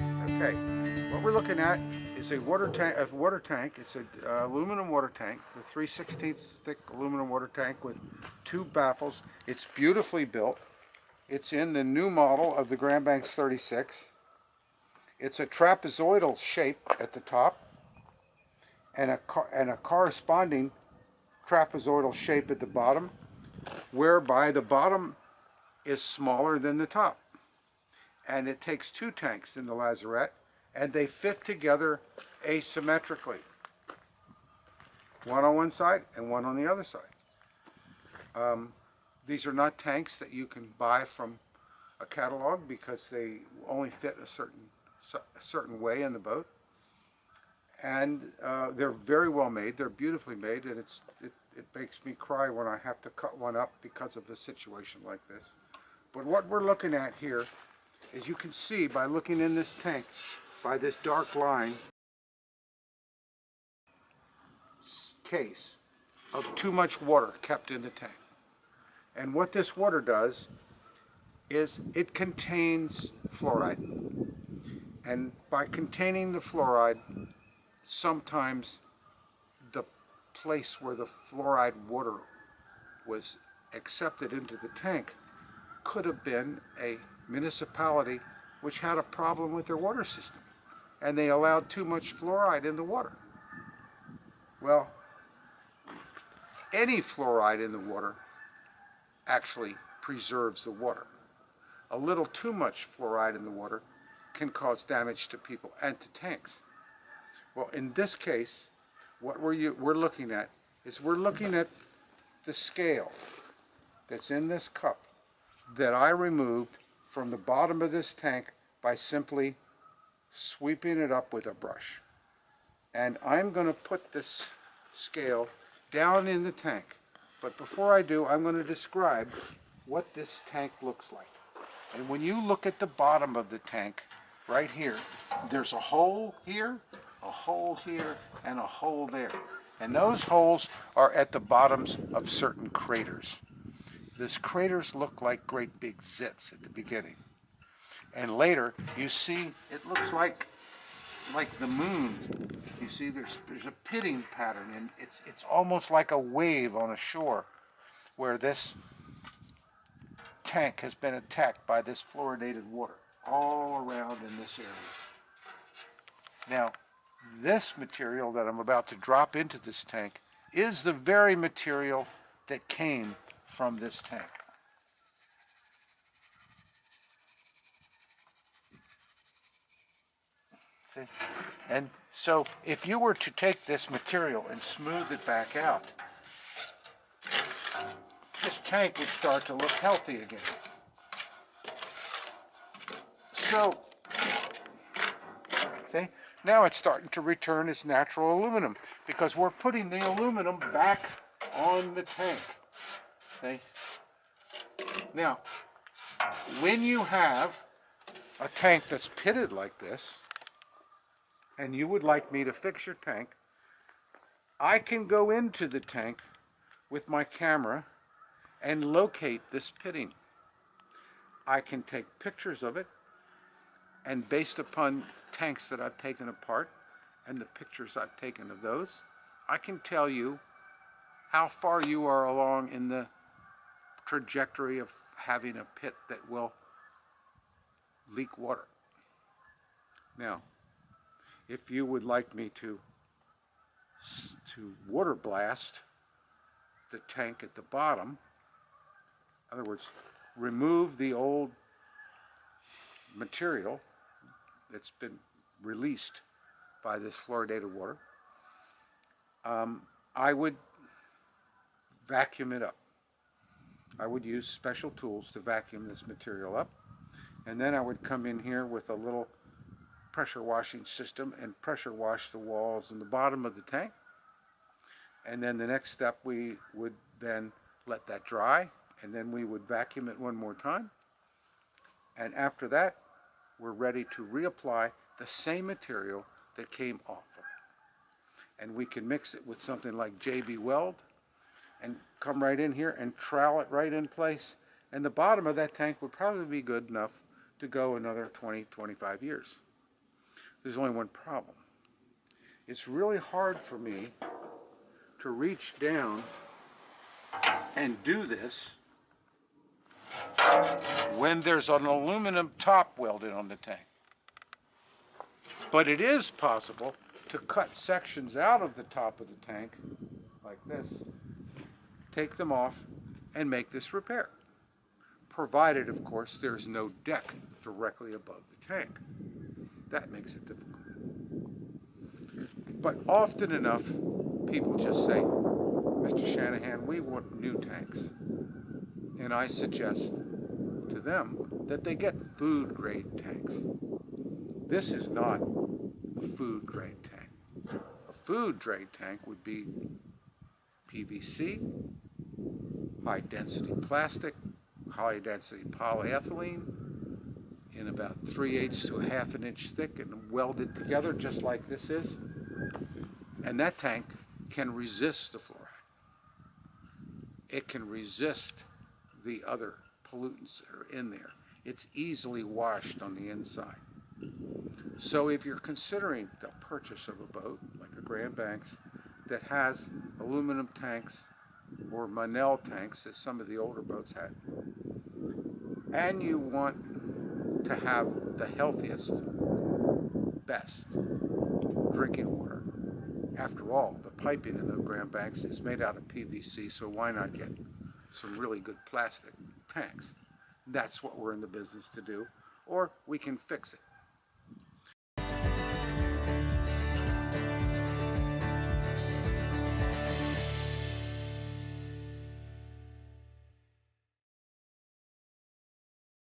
Okay, what we're looking at is a water tank. It's an aluminum water tank, with 3/16 thick aluminum water tank with two baffles. It's beautifully built. It's in the new model of the Grand Banks 36. It's a trapezoidal shape at the top and a corresponding trapezoidal shape at the bottom, whereby the bottom is smaller than the top. And it takes two tanks in the lazarette, and they fit together asymmetrically, one on one side and one on the other side. These are not tanks that you can buy from a catalog because they only fit a certain way in the boat, and they're very well made. They're beautifully made, and it makes me cry when I have to cut one up because of a situation like this. But what we're looking at here, as you can see by looking in this tank, by this dark line case of too much water kept in the tank. And what this water does is it contains fluoride. And by containing the fluoride, sometimes the place where the fluoride water was accepted into the tank could have been a municipality which had a problem with their water system, and they allowed too much fluoride in the water. Well, any fluoride in the water actually preserves the water. A little too much fluoride in the water can cause damage to people and to tanks. Well, in this case, what we're looking at is we're looking at the scale that's in this cup that I removed from the bottom of this tank by simply sweeping it up with a brush. And I'm going to put this scale down in the tank. But before I do, I'm going to describe what this tank looks like. And when you look at the bottom of the tank, right here, there's a hole here, a hole here, and a hole there. And those holes are at the bottoms of certain craters. These craters look like great big zits at the beginning. And later, you see, it looks like the moon. You see, there's a pitting pattern, and it's almost like a wave on a shore where this tank has been attacked by this fluoridated water all around in this area. Now, this material that I'm about to drop into this tank is the very material that came from this tank. See? And so if you were to take this material and smooth it back out, this tank would start to look healthy again. So, see, now it's starting to return its natural aluminum because we're putting the aluminum back on the tank. See? Now, when you have a tank that's pitted like this, and you would like me to fix your tank, I can go into the tank with my camera and locate this pitting. I can take pictures of it, and based upon tanks that I've taken apart and the pictures I've taken of those, I can tell you how far you are along in the trajectory of having a pit that will leak water. Now, if you would like me to water blast the tank at the bottom, in other words, remove the old material that's been released by this fluoridated water, I would vacuum it up. I would use special tools to vacuum this material up, and then I would come in here with a little pressure washing system and pressure wash the walls and the bottom of the tank. And then the next step, we would then let that dry, and then we would vacuum it one more time. And after that, we're ready to reapply the same material that came off of it. And we can mix it with something like JB Weld and come right in here and trowel it right in place. And the bottom of that tank would probably be good enough to go another 20, 25 years. There's only one problem. It's really hard for me to reach down and do this when there's an aluminum top welded on the tank. But it is possible to cut sections out of the top of the tank, like this, take them off, and make this repair. Provided, of course, there's no deck directly above the tank. That makes it difficult. But often enough, people just say, Mr. Shannahan, we want new tanks. And I suggest to them that they get food-grade tanks. This is not a food-grade tank. A food-grade tank would be PVC, high-density plastic, high-density polyethylene, in about 3/8 to a half an inch thick and welded together just like this is. And that tank can resist the fluoride. It can resist the other pollutants that are in there. It's easily washed on the inside. So if you're considering the purchase of a boat, like a Grand Banks, that has aluminum tanks or Manel tanks, as some of the older boats had, and you want to have the healthiest, best drinking water. After all, the piping in the Grand Banks is made out of PVC, so why not get some really good plastic tanks? That's what we're in the business to do, or we can fix it.